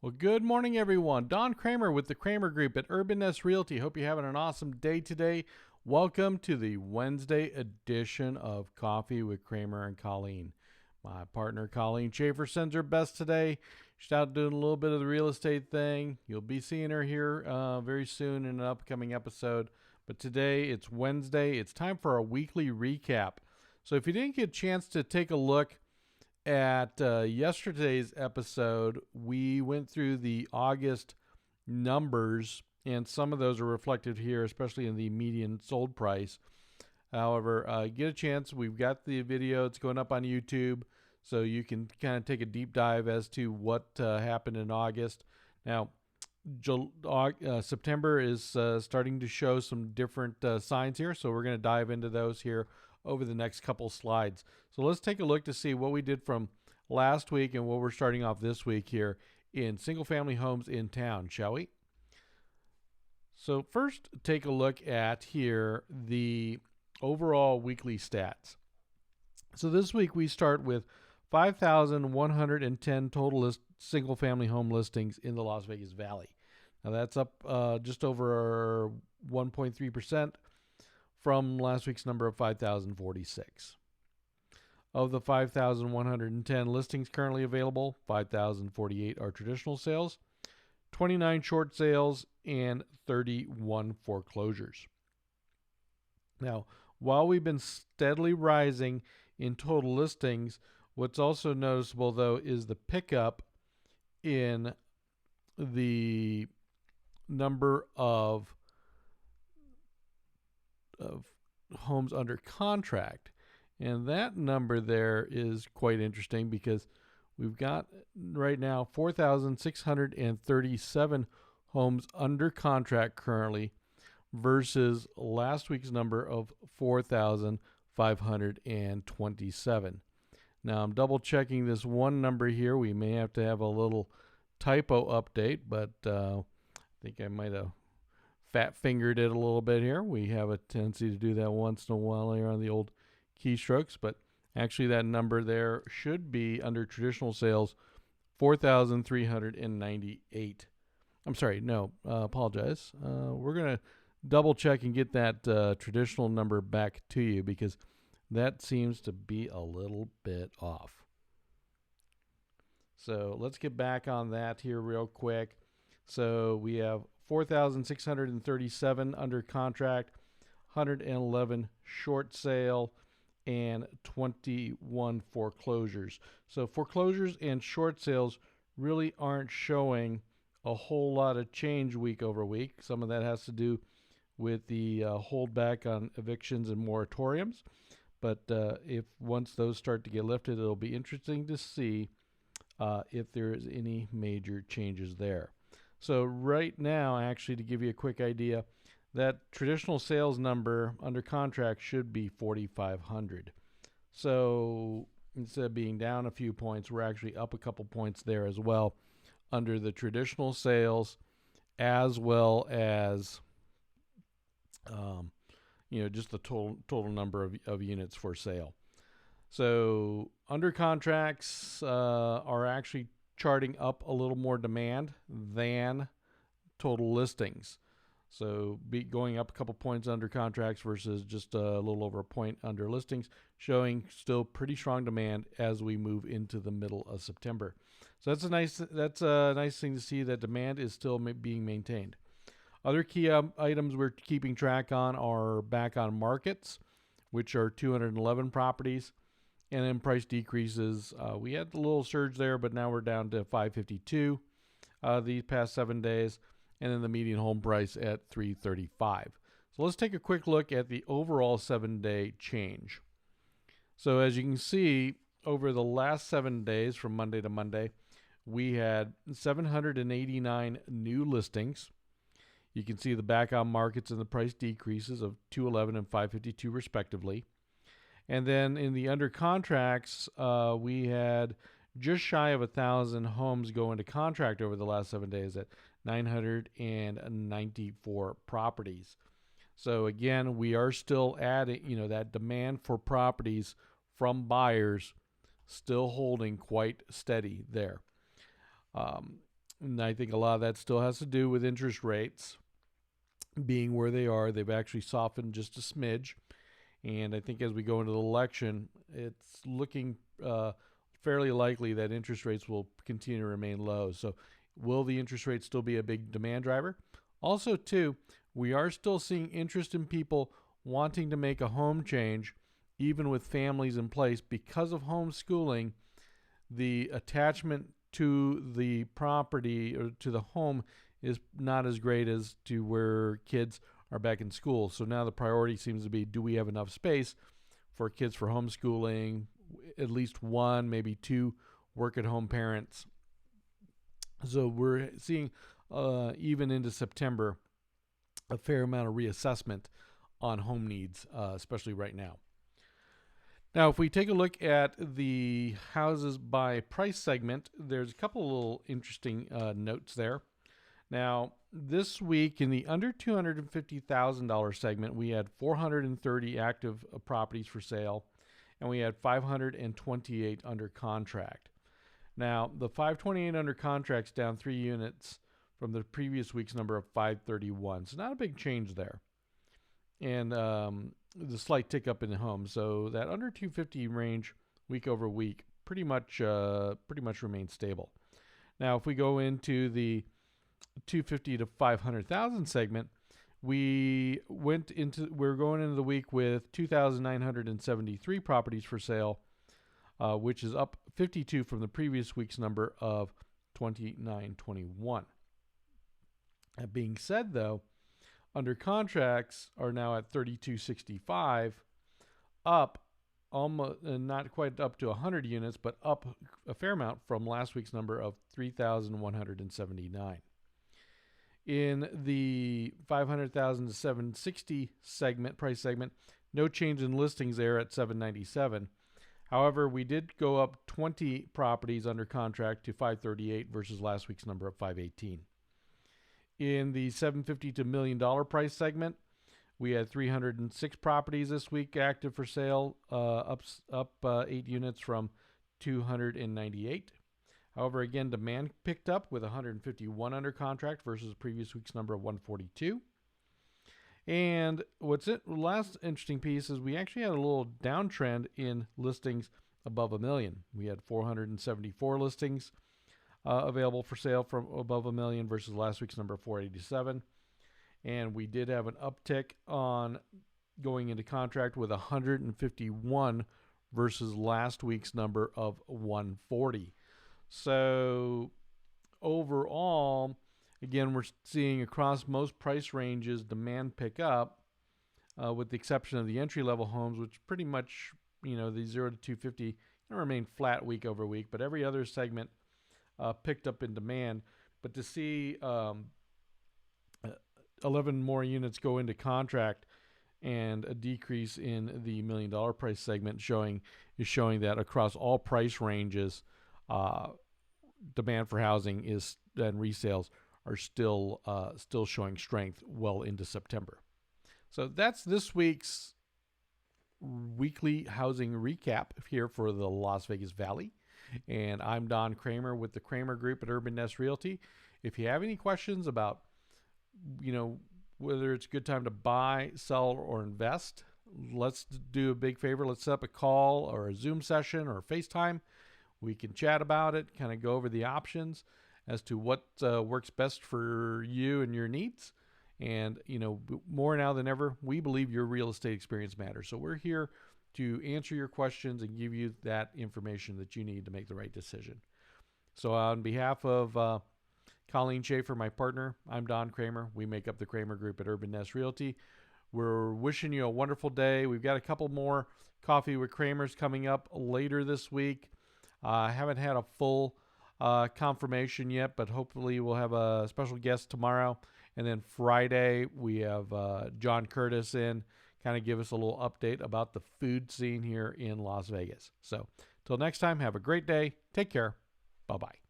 Well, good morning, everyone. Don Cramer with the Cramer Group at Urban Nest Realty. Hope you're having an awesome day today. Welcome to the Wednesday edition of Coffee with Cramer and Colleen. My partner, Colleen Schaefer, sends her best today. She's out doing a little bit of the real estate thing. You'll be seeing her here very soon in an upcoming episode. But today, it's Wednesday. It's time for our weekly recap. So if you didn't get a chance to take a look at yesterday's episode, we went through the August numbers, and some of those are reflected here, especially in the median sold price. However, get a chance. We've got the video. It's going up on YouTube, so you can kind of take a deep dive as to what happened in August. Now, September is starting to show some different signs here, so we're going to dive into those here over the next couple slides. So let's take a look to see what we did from last week and what we're starting off this week here in single family homes in town, shall we? So first, take a look at here the overall weekly stats. So this week we start with 5,110 total single family home listings in the Las Vegas Valley. Now that's up just over 1.3% from last week's number of 5,046. Of the 5,110 listings currently available, 5,048 are traditional sales, 29 short sales, and 31 foreclosures. Now, while we've been steadily rising in total listings, what's also noticeable, though, is the pickup in the number of homes under contract. And that number there is quite interesting because we've got right now 4,637 homes under contract currently versus last week's number of 4,527. Now I'm double checking this one number here. We may have to have a little typo update, but I think I might have fat fingered it a little bit here. We have a tendency to do that once in a while here on the old keystrokes, but actually that number there should be under traditional sales 4,398. I'm sorry, no, apologize. We're going to double check and get that traditional number back to you because that seems to be a little bit off. So let's get back on that here real quick. So we have 4,637 under contract, 111 short sale, and 21 foreclosures. So foreclosures and short sales really aren't showing a whole lot of change week over week. Some of that has to do with the holdback on evictions and moratoriums. But if once those start to get lifted, it'll be interesting to see if there is any major changes there. So right now, actually, to give you a quick idea, that traditional sales number under contract should be 4,500. So instead of being down a few points, we're actually up a couple points there as well under the traditional sales, as well as just the total number of units for sale. So under contracts are actually charting up a little more demand than total listings. So going up a couple points under contracts versus just a little over a point under listings, showing still pretty strong demand as we move into the middle of September. So that's a nice thing to see that demand is still being maintained. Other key items we're keeping track on are back on markets, which are 211 properties. And then price decreases. We had a little surge there, but now we're down to 552 these past 7 days. And then the median home price at 335. So let's take a quick look at the overall 7-day change. So as you can see, over the last 7 days from Monday to Monday, we had 789 new listings. You can see the back on markets and the price decreases of 211 and 552 respectively. And then in the under contracts, we had just shy of 1,000 homes go into contract over the last 7 days at 994 properties. So again, we are still adding, that demand for properties from buyers still holding quite steady there. And I think a lot of that still has to do with interest rates being where they are. They've actually softened just a smidge. And I think as we go into the election, it's looking fairly likely that interest rates will continue to remain low. So will the interest rate still be a big demand driver? Also, too, we are still seeing interest in people wanting to make a home change, even with families in place. Because of homeschooling, the attachment to the property or to the home is not as great as to where kids are back in school. So now the priority seems to be, do we have enough space for kids for homeschooling? At least one, maybe two work-at-home parents. So we're seeing, even into September, a fair amount of reassessment on home needs, especially right now. Now, if we take a look at the houses by price segment, there's a couple of little interesting notes there. Now, this week in the under $250,000 segment, we had 430 active properties for sale, and we had 528 under contract. Now, the 528 under contract's down 3 units from the previous week's number of 531. So not a big change there. And the slight tick up in the home. So that under 250 range week over week pretty much remains stable. Now, if we go into the 250 to 500,000 segment, we're going into the week with 2,973 properties for sale, which is up 52 from the previous week's number of 2,921. That being said, though, under contracts are now at 3,265, up almost not quite up to 100 units, but up a fair amount from last week's number of 3,179. In the 500,000 to 760 price segment, no change in listings there at 797. However, we did go up 20 properties under contract to 538 versus last week's number of 518. In the $750 to $1 million price segment, we had 306 properties this week active for sale, up 8 units from 298. However, again, demand picked up with 151 under contract versus the previous week's number of 142. And last interesting piece is we actually had a little downtrend in listings above $1 million. We had 474 listings available for sale from above $1 million versus last week's number of 487. And we did have an uptick on going into contract with 151 versus last week's number of 140. So overall, again, we're seeing across most price ranges demand pick up, with the exception of the entry-level homes, which pretty much, the 0 to 250 remain flat week over week, but every other segment picked up in demand. But to see 11 more units go into contract and a decrease in the $1 million price segment is showing that across all price ranges, demand for housing and resales are still showing strength well into September. So that's this week's weekly housing recap here for the Las Vegas Valley. And I'm Don Cramer with the Cramer Group at Urban Nest Realty. If you have any questions about, whether it's a good time to buy, sell, or invest, let's do a big favor. Let's set up a call or a Zoom session or FaceTime. We can chat about it, kind of go over the options as to what works best for you and your needs. And, more now than ever, we believe your real estate experience matters. So we're here to answer your questions and give you that information that you need to make the right decision. So on behalf of Colleen Schaefer, my partner, I'm Don Cramer. We make up the Cramer Group at Urban Nest Realty. We're wishing you a wonderful day. We've got a couple more Coffee with Cramers coming up later this week. I haven't had a full confirmation yet, but hopefully we'll have a special guest tomorrow. And then Friday, we have John Curtis in, kind of give us a little update about the food scene here in Las Vegas. So till next time, have a great day. Take care. Bye-bye.